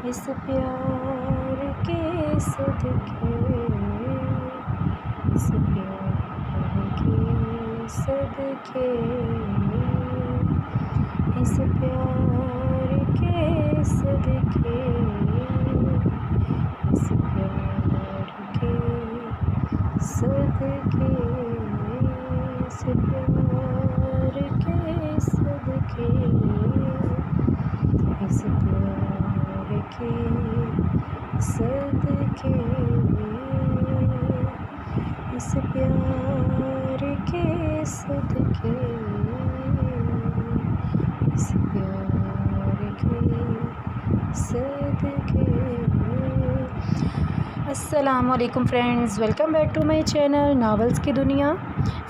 اس پیار کے صدقے، اس پیار کے صدقے، اس پیار کے صدقے، اس پیار کے صدقے، اس پیار کے صدقے، اس پیار کے صدقے، اس پیار کے صدقے، اس پیار کے صدقے۔ السلام علیکم friends, welcome back to my channel novels کی دنیا۔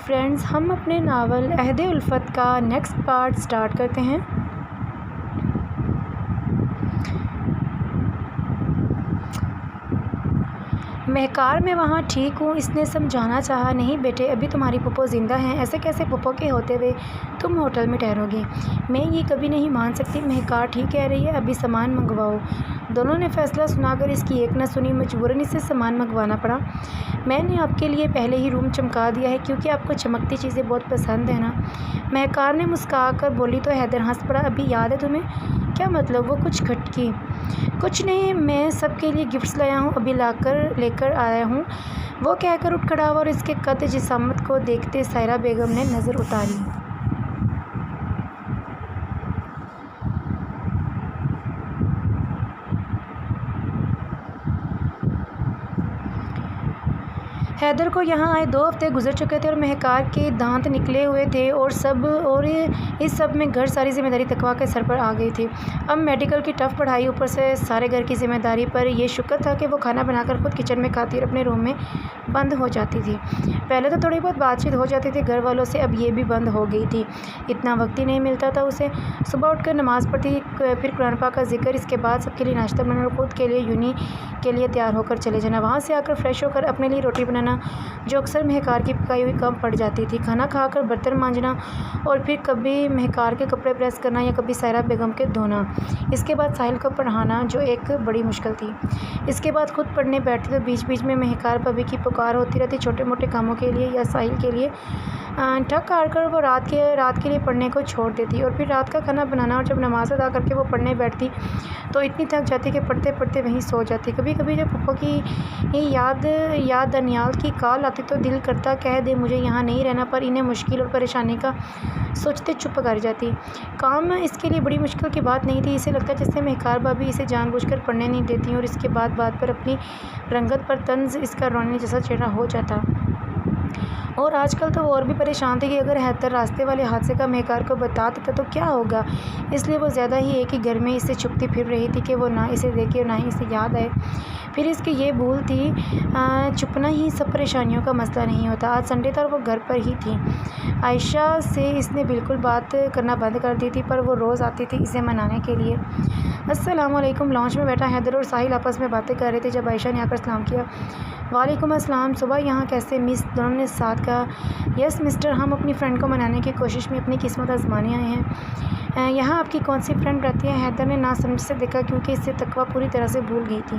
فرینڈز، ہم اپنے ناول عہد الفت کا نیکسٹ پارٹ سٹارٹ کرتے ہیں۔ مہکار میں وہاں ٹھیک ہوں، اس نے سمجھانا چاہا۔ نہیں بیٹے، ابھی تمہاری پھپھو زندہ ہیں، ایسے کیسے پھپھو کے ہوتے ہوئے تم ہوٹل میں ٹھہرو گی؟ میں یہ کبھی نہیں مان سکتی۔ مہکار ٹھیک کہہ رہی ہے، ابھی سامان منگواؤ۔ دونوں نے فیصلہ سنا کر اس کی ایک نہ سنی، مجبوراً اسے سامان منگوانا پڑا۔ میں نے آپ کے لیے پہلے ہی روم چمکا دیا ہے کیونکہ آپ کو چمکتی چیزیں بہت پسند ہیں نا؟ مہکار نے مسکرا کر بولی تو حیدر ہنس پڑا۔ ابھی یاد ہے تمہیں؟ کیا مطلب؟ وہ کچھ کھٹکی۔ کچھ نہیں، میں سب کے لیے گفٹس لایا ہوں، ابھی لے کر آیا ہوں، وہ کہہ کر اٹھ کھڑا ہوا اور اس کے قد جسامت کو دیکھتے سائرہ بیگم نے نظر اتاری۔ حیدر کو یہاں آئے 2 ہفتے گزر چکے تھے اور مہکار کے دانت نکلے ہوئے تھے اور اس سب میں گھر ساری ذمہ داری تقویٰ کے سر پر آ گئی تھی۔ اب میڈیکل کی ٹف پڑھائی، اوپر سے سارے گھر کی ذمہ داری پر یہ شکر تھا کہ وہ کھانا بنا کر خود کچن میں کھاتی اور اپنے روم میں بند ہو جاتی تھی۔ پہلے تو تھوڑی بہت بات چیت ہو جاتی تھی گھر والوں سے، اب یہ بھی بند ہو گئی تھی۔ اتنا وقت ہی نہیں ملتا تھا اسے۔ صبح اٹھ کر نماز پڑھتی، پھر قرآن پاک کا ذکر، اس کے بعد سب کے لیے ناشتہ بنانا اور خود کے لیے یونی کے لیے تیار ہو کر چلے جانا۔ وہاں سے آ کر فریش ہو کر اپنے لیے روٹی بنانا جو اکثر مہکار کی پکائی ہوئی کم پڑ جاتی تھی، کھانا کھا کر برتن مانجنا اور پھر کبھی مہکار کے کپڑے پریس کرنا یا کبھی سائرہ بیگم کے دھونا۔ اس کے بعد ساحل کو پڑھانا جو ایک بڑی مشکل تھی۔ اس کے بعد خود پڑھنے بیٹھتی تو بیچ بیچ میں مہکار بھابھی کی پکار ہوتی رہتی، چھوٹے موٹے کاموں کے لیے یا ساحل کے لیے۔ تھک ہار کر وہ رات کے لیے پڑھنے کو چھوڑ دیتی اور پھر رات کا کھانا بنانا، اور جب نماز ادا کر کے وہ پڑھنے بیٹھتی تو اتنی تھک جاتی کہ پڑھتے پڑھتے وہیں سو جاتی۔ کبھی کبھی جب پھپھو کی یاد دانیال کی کال آتی تو دل کرتا کہہ دے مجھے یہاں نہیں رہنا، پر انہیں مشکل اور پریشانی کا سوچتے چپ کر جاتی۔ کام اس کے لیے بڑی مشکل کی بات نہیں تھی، اسے لگتا جیسے مہکار بھابھی اسے جان بوجھ کر پڑھنے نہیں دیتی اور اس کے بات پر اپنی رنگت پر طنز اس کا رونے جیسا چہرہ ہو جاتا۔ اور آج کل تو وہ اور بھی پریشان تھی کہ اگر حیدر راستے والے حادثے کا مہکار کو بتا دیتا تو کیا ہوگا، اس لیے وہ زیادہ ہی ایک ہی گھر میں اسے چھپتی پھر رہی تھی کہ وہ نہ اسے دیکھے اور نہ ہی اسے یاد آئے۔ پھر اس کی یہ بھول تھی، چھپنا ہی سب پریشانیوں کا مسئلہ نہیں ہوتا۔ آج سنڈے تھا اور وہ گھر پر ہی تھی۔ عائشہ سے اس نے بالکل بات کرنا بند کر دی تھی، پر وہ روز آتی تھی اسے منانے کے لیے۔ السلام علیکم۔ لانچ میں بیٹھا حیدر اور ساحل آپس میں باتیں کر رہے تھے جب عائشہ نے آ کر سلام کیا۔ وعلیکم السلام، صبح یہاں کیسے مس؟ دونوں نے ساتھ کہا۔ یس مسٹر، ہم اپنی فرینڈ کو منانے کی کوشش میں اپنی قسمت آزمانے آئے ہیں۔ یہاں آپ کی کون سی فرینڈ رہتی ہے؟ حیدر نے ناسمجھ سے دیکھا کیونکہ اس سے تقویٰ پوری طرح سے بھول گئی تھی۔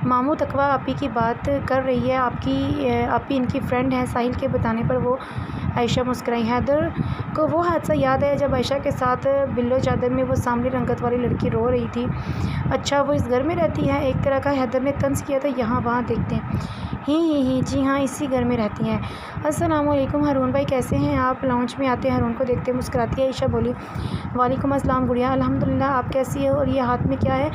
ماموں تقویٰ آپی کی بات کر رہی ہے، آپی ان کی فرینڈ ہے۔ ساحل کے بتانے پر وہ عائشہ مسکرائی۔ حیدر کو وہ حادثہ یاد آیا جب عائشہ کے ساتھ بلو چادر میں وہ سانولی رنگت والی لڑکی رو رہی تھی۔ اچھا، وہ اس گھر میں رہتی ہے؟ ایک طرح کا حیدر نے طنز کیا تھا، یہاں وہاں دیکھتے ہیں۔ ہی جی ہاں، اسی گھر میں رہتی ہیں۔ السلام علیکم ہارون بھائی، کیسے ہیں آپ؟ لانچ میں آتے ہارون کو دیکھتے مسکراتی عائشہ بولی۔ وعلیکم السلام گڑیا، الحمدللہ، آپ کیسی ہو؟ اور یہ ہاتھ میں کیا ہے؟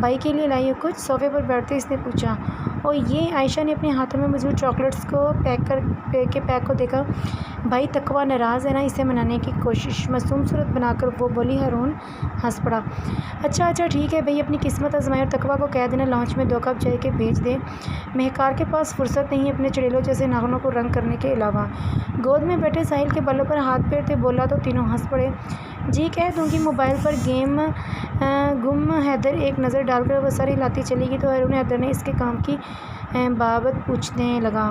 بھائی کے لیے لائی ہو کچھ؟ صوفے پر بیٹھتے اس نے پوچھا۔ اور یہ عائشہ نے اپنے ہاتھوں میں موجود چاکلیٹس کو پیک کو دیکھا۔ بھائی تقویٰ ناراض ہے نا، اسے منانے کی کوشش، معصوم صورت بنا کر وہ بولی۔ ہارون ہنس پڑا۔ اچھا ٹھیک ہے بھائی، اپنی قسمت آزمائے اور تقویٰ کو کہہ دینا لانچ میں 2 کپ چائے کے بھیج دے۔ مہکار کے پاس فرصت نہیں اپنے چڑیلوں جیسے ناخنوں کو رنگ کرنے کے علاوہ۔ گود میں بیٹھے ساحل کے بالوں پر ہاتھ پھیرتے بولا تو تینوں ہنس پڑے۔ جی کہہ دوں گی موبائل پر گم حیدر ایک نظر ڈال کر وہ سر ہلاتی چلی گئی تو ہارون حیدر نے اس کے کام کی بابت پوچھنے لگا۔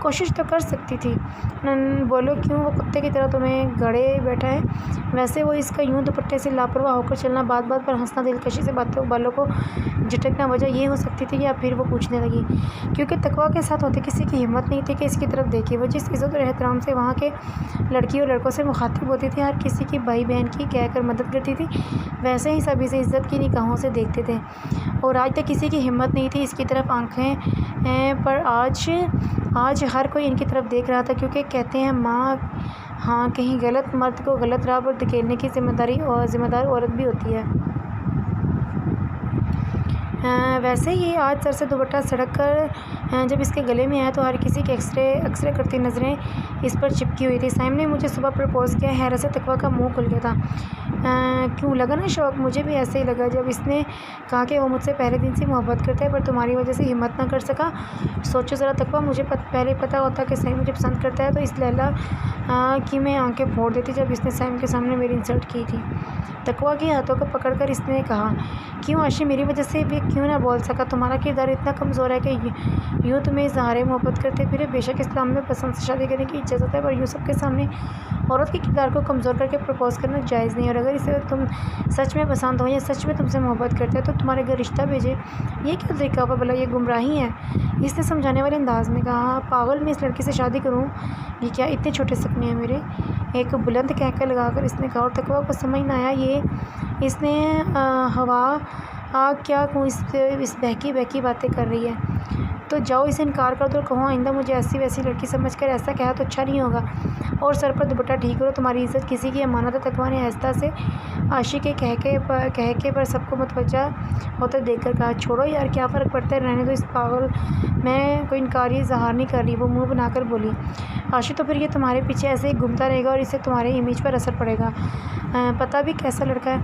کوشش تو کر سکتی تھی۔ بولو کیوں وہ کتے کی طرح تمہیں گڑے بیٹھا ہے؟ ویسے وہ اس کا یوں دوپٹے سے لاپرواہ ہو کر چلنا، بات بات پر ہنسنا، دلکشی سے بالوں کو جھٹکنا وجہ یہ ہو سکتی تھی۔ یا پھر وہ پوچھنے لگی کیونکہ تقویٰ کے ساتھ ہوتے کسی کی ہمت نہیں تھی کہ اس کی طرف دیکھے۔ وہ جس عزت اور احترام سے وہاں کے لڑکی اور لڑکوں سے مخاطب ہوتی تھی، ہر کسی کی بھائی بہن کی کہہ کر مدد کرتی تھی، ویسے ہی سبھی سے عزت کی نگاہوں سے دیکھتے تھے، اور آج تک کسی کی ہمت نہیں تھی اس کی طرف آنکھیں پر آج ہر کوئی ان کی طرف دیکھ رہا تھا، کیونکہ کہتے ہیں ماں ہاں کہیں غلط مرد کو غلط راہ پر دھکیلنے کی ذمہ دار عورت بھی ہوتی ہے۔ ویسے ہی آج سر سے دوپٹہ سڑک کر جب اس کے گلے میں آیا تو ہر کسی کی ایکسرے کرتی نظریں اس پر چپکی ہوئی تھی۔ سائم نے مجھے صبح پرپوز کیا، حیرت سے تقویٰ کا منہ کھل گیا تھا۔ کیوں لگا نا شوق؟ مجھے بھی ایسے ہی لگا جب اس نے کہا کہ وہ مجھ سے پہلے دن سے محبت کرتا ہے پر تمہاری وجہ سے ہمت نہ کر سکا۔ سوچو ذرا تقویٰ، مجھے پہلے پتہ ہوتا کہ سائم مجھے پسند کرتا ہے تو اس لیلا کی میں آنکھیں پھوڑ دیتی جب اس نے سائم کے سامنے میری انسلٹ کی تھی۔ تقویٰ کے ہاتھوں کو پکڑ کر اس نے کہا کیوں عاشی، میری وجہ سے بھی کیوں نہ بول سکا؟ تمہارا کردار اتنا کمزور ہے کہ یوں تمہیں اظہار محبت کرتے پھرے؟ بے شک اسلام میں پسند سے شادی کرنے کی اجازت ہے، پر یوں سب کے سامنے عورت کے کردار کو کمزور کر کے پرپوز کرنا جائز نہیں، اور اگر اسے تم سچ میں پسند ہو یا سچ میں تم سے محبت کرتے ہے تو تمہارے گھر رشتہ بھیجے۔ یہ کیا طریقہ ہوا بھلا؟ یہ گمراہی ہے، اس نے سمجھانے والے انداز میں کہا۔ پاگل، میں اس لڑکی سے شادی کروں؟ یہ کیا اتنے چھوٹے سپنے ہیں میرے؟ ایک بلند کہکہ لگا کر اس نے کہا، اور تقویٰ کو سمجھ نہ آیا اس نے ہوا کیا اس بہکی باتیں کر رہی ہے، تو جاؤ اسے انکار کر دو اور کہو آئندہ مجھے ایسی ویسی لڑکی سمجھ کر ایسا کہا تو اچھا نہیں ہوگا، اور سر پر دوپٹہ ٹھیک کرو، تمہاری عزت کسی کی امانت ہے۔ تقویٰ نے آہستہ سے عاشق کے کہکے پر سب کو متوجہ ہوتے دیکھ کر کہا، چھوڑو یار، کیا فرق پڑتا ہے، رہنے دو اس پاگل، میں کوئی انکاری اظہار نہیں کر رہی۔ وہ منہ بنا کر بولی، عاشق تو پھر یہ تمہارے پیچھے ایسے ہی گھومتا رہے گا اور اس سے تمہارے امیج پر اثر پڑے گا، پتہ بھی کیسا لڑکا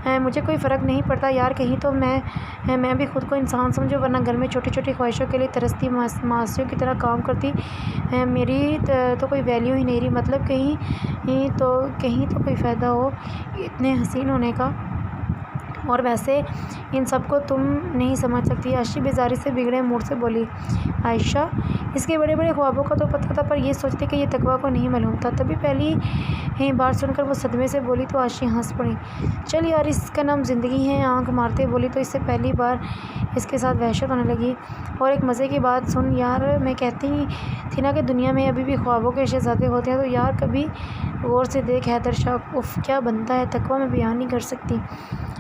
ہے۔ مجھے کوئی فرق نہیں پڑتا یار، کہیں تو میں بھی خود کو انسان سمجھو، ورنہ گھر میں چھوٹی چھوٹی خواہشوں کے لیے ترستی معاشیوں کی طرح کام کرتی، میری تو کوئی ویلیو ہی نہیں رہی، مطلب کہیں تو کوئی فائدہ ہو اتنے حسین ہونے کا، اور ویسے ان سب کو تم نہیں سمجھ سکتی۔ عائشہ بیزاری سے بگڑے موڈ سے بولی، عائشہ اس کے بڑے بڑے خوابوں کا تو پتہ تھا پر یہ سوچتی کہ یہ تقویٰ کو نہیں معلوم تھا۔ تبھی پہلی بار سن کر وہ صدمے سے بولی تو عائشہ ہنس پڑی، چل یار اس کا نام زندگی ہے، آنکھ مارتے بولی تو اس سے پہلی بار اس کے ساتھ وحشت ہونے لگی۔ اور ایک مزے کی بات سن یار، میں کہتی تھی نا کہ دنیا میں ابھی بھی خوابوں کے شہزادے ہوتے ہیں، تو یار کبھی غور سے دیکھ حیدر شاہ، اف کیا بنتا ہے تقویٰ، میں بیان نہیں کر سکتی،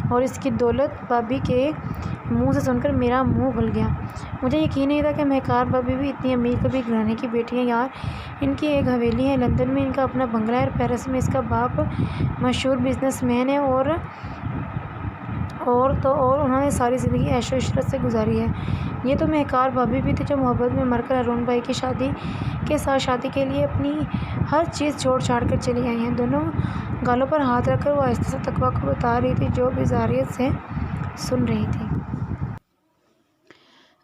اور اس کی دولت بھابی کے منہ سے سن کر میرا منہ کھل گیا۔ مجھے یقین نہیں تھا کہ مہکار بھابی بھی اتنی امیر کبھی گھرانے کی بیٹی ہیں یار، ان کی ایک حویلی ہے لندن میں، ان کا اپنا بنگلہ ہے، اور پیرس میں اس کا باپ مشہور بزنس مین ہے، اور انہوں نے ساری زندگی عیش و عشرت سے گزاری ہے۔ یہ تو مہکار بھابی بھی تھی جو محبت میں مر کر ہارون بھائی کی شادی کے لیے اپنی ہر چیز چھوڑ چھاڑ کر چلی آئی ہیں۔ دونوں گالوں پر ہاتھ رکھ کر وہ آہستہ سے تقویٰ کو بتا رہی تھی جو بزاریت سے سن رہی تھی۔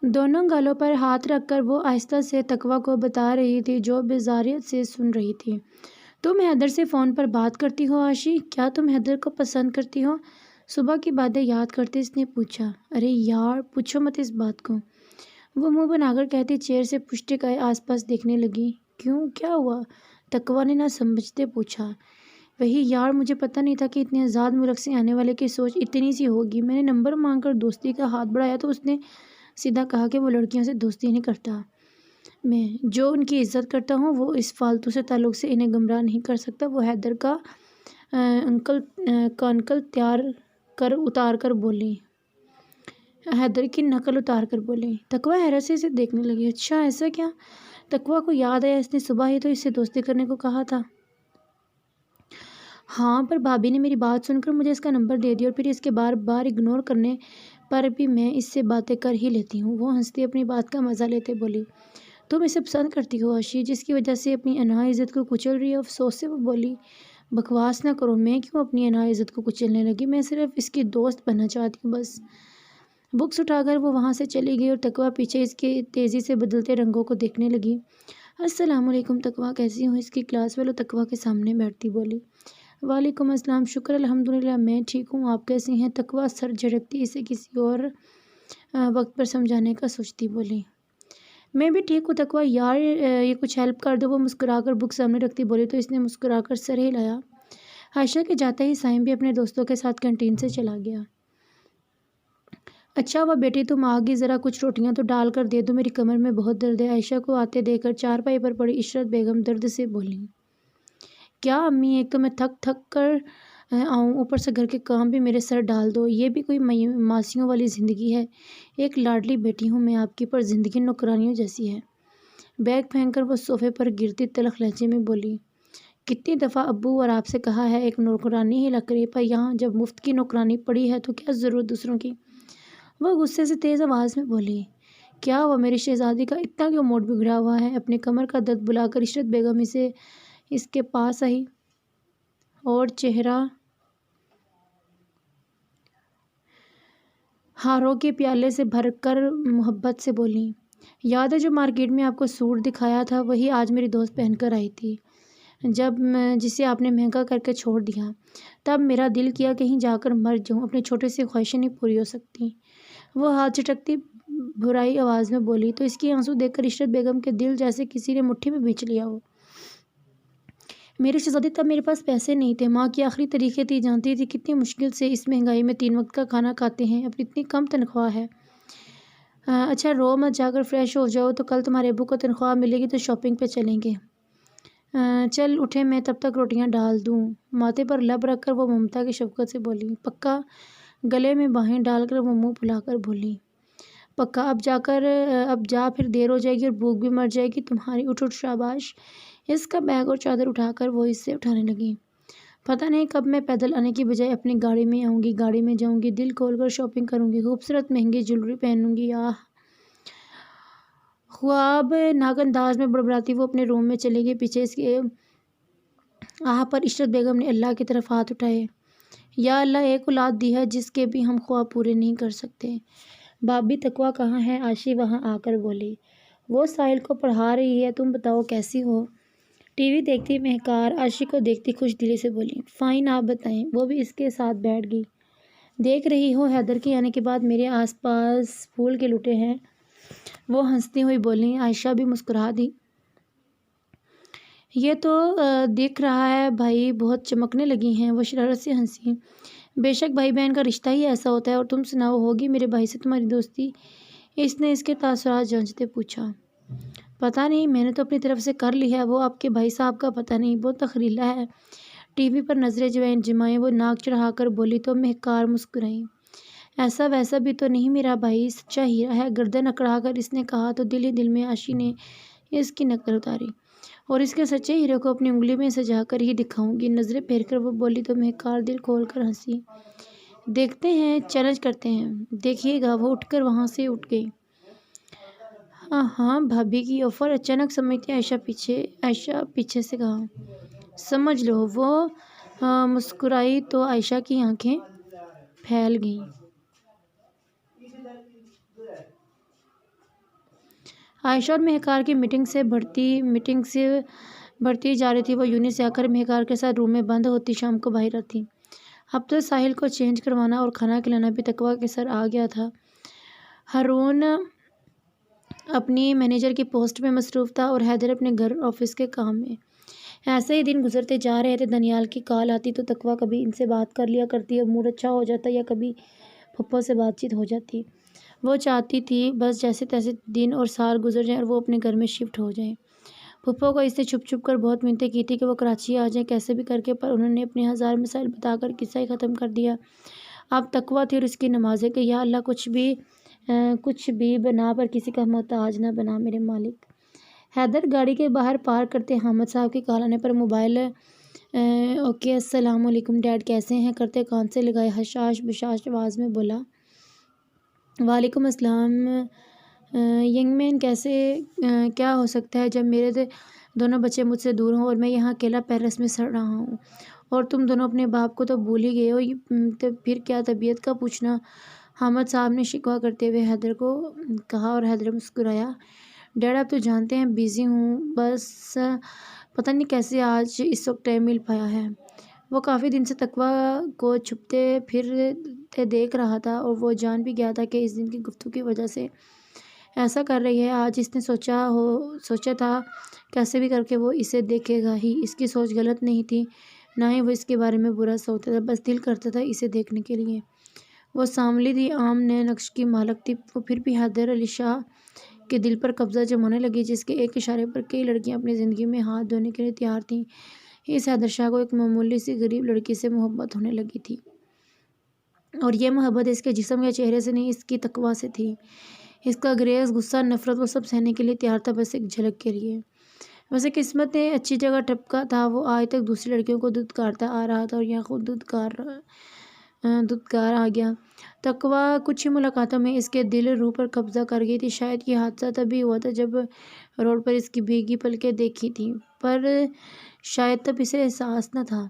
دونوں گالوں پر ہاتھ رکھ کر وہ آہستہ سے تقویٰ کو بتا رہی تھی جو بزاریت سے سن رہی تھی۔ تم حیدر سے فون پر بات کرتی ہو عائشہ؟ کیا تم حیدر کو پسند کرتی ہو؟ صبح کی باتیں یاد کرتے اس نے پوچھا۔ ارے یار پوچھو مت اس بات کو، وہ منہ بنا کر کہتی چیئر سے پشت ٹکائے آس پاس دیکھنے لگی۔ کیوں، کیا ہوا؟ تقویٰ نے نہ سمجھتے پوچھا۔ وہی یار، مجھے پتہ نہیں تھا کہ اتنے آزاد ملک سے آنے والے کی سوچ اتنی سی ہوگی۔ میں نے نمبر مانگ کر دوستی کا ہاتھ بڑھایا تو اس نے سیدھا کہا کہ وہ لڑکیوں سے دوستی نہیں کرتا، میں جو ان کی عزت کرتا ہوں وہ اس فالتو سے تعلق سے انہیں گمراہ نہیں کر سکتا۔ وہ حیدر کا حیدر کی نقل اتار کر بولی۔ تقویٰ حیرت سے اسے دیکھنے لگی۔ اچھا ایسا کیا؟ تقویٰ کو یاد آیا اس نے صبح ہی تو اس سے دوستی کرنے کو کہا تھا۔ ہاں، پر بھابی نے میری بات سن کر مجھے اس کا نمبر دے دیا، اور پھر اس کے بار بار اگنور کرنے پر بھی میں اس سے باتیں کر ہی لیتی ہوں۔ وہ ہنستی اپنی بات کا مزہ لیتے بولی، تم اسے پسند کرتی ہو عائشہ، جس کی وجہ سے اپنی انہا عزت کو کچل رہی ہے؟ افسوس سے وہ بولی، بکواس نہ کرو، میں کیوں اپنی انہا عزت کو کچلنے لگی، میں صرف اس کی دوست بننا چاہتی ہوں بس۔ بکس اٹھا کر وہ وہاں سے چلی گئی اور تقویٰ پیچھے اس کے تیزی سے بدلتے رنگوں کو دیکھنے لگی۔ السلام علیکم تقویٰ، کیسی ہوں؟ اس کی کلاس فیلو تقویٰ کے سامنے بیٹھتی بولی۔ وعلیکم السلام، شکر الحمدللہ میں ٹھیک ہوں، آپ کیسی ہیں؟ تقویٰ سر جھٹکتی اسے کسی اور وقت پر سمجھانے کا سوچتی بولی۔ میں بھی ٹھیک ہوں تقویٰ یار، یہ کچھ ہیلپ کر دو۔ وہ مسکرا کر بک سامنے رکھتی بولی تو اس نے مسکرا کر سر ہلایا۔ عائشہ کے جاتے ہی سائم بھی اپنے دوستوں کے ساتھ کینٹین سے چلا گیا۔ اچھا ہوا بیٹی تم آ گئی، ذرا کچھ روٹیاں تو ڈال کر دے دو، میری کمر میں بہت درد ہے۔ عائشہ کو آتے دیکھ کر چارپائی پر پڑی عشرت بیگم درد سے بولیں، کیا امی، ایک تو میں تھک تھک کر آؤں، اوپر سے گھر کے کام بھی میرے سر ڈال دو، یہ بھی کوئی ماسیوں والی زندگی ہے؟ ایک لاڈلی بیٹی ہوں میں آپ کی، پر زندگی نوکرانیوں جیسی ہے۔ بیگ پھینک کر وہ صوفے پر گرتی تلخ لہجے میں بولی، کتنی دفعہ ابو اور آپ سے کہا ہے ایک نوکرانی ہی لگ رہی، پر یہاں جب مفت کی نوکرانی پڑی ہے تو کیا ضرورت دوسروں کی؟ وہ غصے سے تیز آواز میں بولی، کیا ہوا میری شہزادی کا اتنا کیوں موڈ بگڑا ہوا ہے؟ اپنے کمر کا درد بلا کر عشرت بیگم اس کے پاس آئی اور چہرہ ہاروں کے پیالے سے بھر کر محبت سے بولی، یاد ہے جو مارکیٹ میں آپ کو سوٹ دکھایا تھا وہی آج میری دوست پہن کر آئی تھی، جسے آپ نے مہنگا کر کے چھوڑ دیا۔ تب میرا دل کیا کہیں جا کر مر جاؤں، اپنی چھوٹی سی خواہشیں نہیں پوری ہو سکتی۔ وہ ہاتھ چٹکتی بھرائی آواز میں بولی تو اس کی آنسو دیکھ کر عشرت بیگم کے دل جیسے کسی نے مٹھی میں بیچ لیا ہو۔ میری شہزادی تب میرے پاس پیسے نہیں تھے، ماں کی آخری طریقے تھی، جانتی تھی کتنی مشکل سے اس مہنگائی میں 3 وقت کا کھانا کھاتے ہیں، اپنی اتنی کم تنخواہ ہے۔ اچھا رو مت، جا کر فریش ہو جاؤ، تو کل تمہارے ابو کو تنخواہ ملے گی تو شاپنگ پہ چلیں گے۔ چل اٹھے، میں تب تک روٹیاں ڈال دوں۔ ماتھے پر لب رکھ کر وہ ممتا کی شفقت سے بولی، پکا؟ گلے میں باہیں ڈال کر وہ منہ پھلا کر بولی، پکا؟ اب جا، پھر دیر ہو جائے گی اور بھوک بھی مر جائے گی تمہاری۔ اٹھ اٹھ، شاباش۔ اس کا بیگ اور چادر اٹھا کر وہ اس سے اٹھانے لگی۔ پتہ نہیں کب میں پیدل آنے کی بجائے اپنی گاڑی میں آؤں گی، گاڑی میں جاؤں گی، دل کھول کر شاپنگ کروں گی، خوبصورت مہنگی جیولری پہنوں گی۔ خواب ناک انداز میں بڑبڑاتی وہ اپنے روم میں چلے گئی۔ پیچھے اس کے پر عشرت بیگم نے اللہ کی طرف ہاتھ اٹھائے، یا اللہ، ایک اولاد دی ہے جس کے بھی ہم خواب پورے نہیں کر سکتے۔ بھابھی تقویٰ کہاں ہے؟ عاشی وہاں آ کر بولی، وہ ساحل کو پڑھا رہی ہے، تم بتاؤ کیسی ہو؟ ٹی وی دیکھتی مہکار عاشی کو دیکھتی خوش دلی سے بولی، فائن، آپ بتائیں؟ وہ بھی اس کے ساتھ بیٹھ گئی۔ دیکھ رہی ہو حیدر کے آنے کے بعد میرے آس پاس پھول کے لٹے ہیں؟ وہ ہنستی ہوئی بولی۔ عائشہ بھی مسکرا دی، یہ تو دکھ رہا ہے بھائی بہت چمکنے لگی ہیں۔ وہ شرارت سے ہنسی، بے شک بھائی بہن کا رشتہ ہی ایسا ہوتا ہے، اور تم سناؤ، ہوگی میرے بھائی سے تمہاری دوستی؟ اس نے اس کے تاثرات جانچتے پوچھا۔ پتہ نہیں، میں نے تو اپنی طرف سے کر لی ہے، وہ آپ کے بھائی صاحب کا پتہ نہیں، بہت تخریلا ہے۔ ٹی وی پر نظریں جمائے وہ ناک چڑھا کر بولی تو مہکار مسکرائیں، ایسا ویسا بھی تو نہیں، میرا بھائی سچا ہیرا ہے۔ گردن اکڑا کر اس نے کہا تو دل ہی دل میں عاشی نے اس کی نقل اتاری، اور اس کے سچے ہیرے کو اپنی انگلی میں سجا کر ہی دکھاؤں گی۔ نظریں پھیر کر وہ بولی تو مہکار دل کھول کر ہنسی، دیکھتے ہیں، چیلنج کرتے ہیں، دیکھیے گا۔ وہ اٹھ کر وہاں سے اٹھ گئی۔ ہاں بھابھی کی آفر اچانک سمجھتی عائشہ پیچھے سے کہا، سمجھ لو۔ وہ مسکرائی تو عائشہ کی آنکھیں پھیل گئیں۔ عائشہ اور مہکار کی میٹنگ سے بڑھتی جا رہی تھی۔ وہ یونی سے آ کر مہکار کے ساتھ روم میں بند ہوتی، شام کو باہر آتی۔ اب تو ساحل کو چینج کروانا اور کھانا کھلانا بھی تقویٰ کے سر آ گیا تھا۔ ہارون اپنی مینیجر کی پوسٹ میں مصروف تھا اور حیدر اپنے گھر آفس کے کام میں۔ ایسے ہی دن گزرتے جا رہے تھے۔ دانیال کی کال آتی تو تقویٰ کبھی ان سے بات کر لیا کرتی، اب موڈ اچھا ہو جاتا، یا کبھی پھپھو سے بات چیت ہو جاتی۔ وہ چاہتی تھی بس جیسے تیسے دن اور سال گزر جائیں اور وہ اپنے گھر میں شفٹ ہو جائیں۔ پھپھو کو اس نے چھپ چھپ کر بہت منتیں کی تھی کہ وہ کراچی آ جائیں کیسے بھی کر کے، پر انہوں نے اپنے ہزار مسائل بتا کر قصہ ہی ختم کر دیا۔ اب تقویٰ تھی اور اس کی نمازیں کہ یا اللہ کچھ بھی بنا پر کسی کا محتاج نہ بنا میرے مالک۔ حیدر گاڑی کے باہر پارک کرتے حامد صاحب کی کال آنے پر موبائل اوکے السلام علیکم ڈیڈ کیسے ہیں کرتے کان سے لگائے حشاش بشاش آواز میں بولا، وعلیکم السلام ینگ مین، کیسے کیا ہو سکتا ہے جب میرے دونوں بچے مجھ سے دور ہوں اور میں یہاں اکیلا پیرس میں سڑ رہا ہوں، اور تم دونوں اپنے باپ کو تو بھول ہی گئے ہو، پھر کیا طبیعت کا پوچھنا؟ حامد صاحب نے شکوہ کرتے ہوئے حیدر کو کہا، اور حیدر مسکرایا، ڈیڈ آپ تو جانتے ہیں بیزی ہوں، بس پتہ نہیں کیسے آج اس وقت ٹائم مل پایا ہے۔ وہ کافی دن سے تقویٰ کو چھپتے پھرتے دیکھ رہا تھا اور وہ جان بھی گیا تھا کہ اس دن کی گفتگو کی وجہ سے ایسا کر رہی ہے۔ آج اس نے سوچا تھا کیسے بھی کر کے وہ اسے دیکھے گا ہی۔ اس کی سوچ غلط نہیں تھی، نہ ہی وہ اس کے بارے میں برا سوچتا تھا، بس دل کرتا تھا اسے دیکھنے کے لیے۔ وہ سانولی تھی، عام نئے نقش کی مالک تھی، وہ پھر بھی حیدر علی شاہ کے دل پر قبضہ جمانے لگی، جس کے ایک اشارے پر کئی لڑکیاں اپنی زندگی میں ہاتھ دھونے کے لیے تیار تھیں۔ اس حیدر شاہ کو ایک معمولی سی غریب لڑکی سے محبت ہونے لگی تھی، اور یہ محبت اس کے جسم یا چہرے سے نہیں، اس کی تقویٰ سے تھی۔ اس کا گریز، غصہ، نفرت، وہ سب سہنے کے لیے تیار تھا، بس ایک جھلک کے لیے۔ ویسے قسمت نے اچھی جگہ ٹپکا تھا، وہ آج تک دوسری لڑکیوں کو دھتکارتا آ رہا تھا اور یہاں خود دھتکار آ گیا۔ تقویٰ کچھ ہی ملاقاتوں میں اس کے دل روح پر قبضہ کر گئی تھی۔ شاید یہ حادثہ تبھی ہوا تھا جب روڈ پر اس کی بھیگی پلکیں دیکھی تھیں، پر شاید تب اسے احساس نہ تھا۔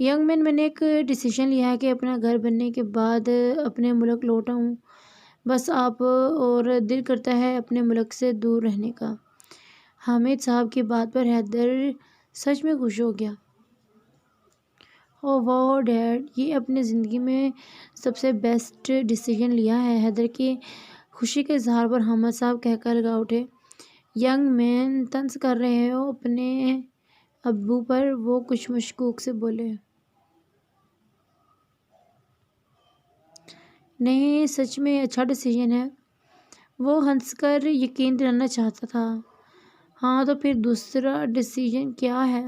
ینگ مین، میں نے ایک ڈیسیژن لیا ہے کہ اپنا گھر بننے کے بعد اپنے ملک لوٹ آؤں، بس آپ، اور دل کرتا ہے اپنے ملک سے دور رہنے کا۔ حامد صاحب کی بات پر حیدر سچ میں خوش ہو گیا۔ اوہ واو ڈیڈ، یہ اپنی زندگی میں سب سے بیسٹ ڈیسیژن لیا ہے۔ حیدر کی خوشی کے اظہار پر حامد صاحب کہہ کر لگا اٹھے۔ ینگ مین، طنز کر رہے ہو اپنے ابو پر؟ وہ کچھ مشکوک سے بولے۔ نہیں، سچ میں اچھا ڈیسیژن ہے، وہ ہنس کر یقین دلانا چاہتا تھا۔ ہاں تو پھر دوسرا ڈیسیژن کیا ہے؟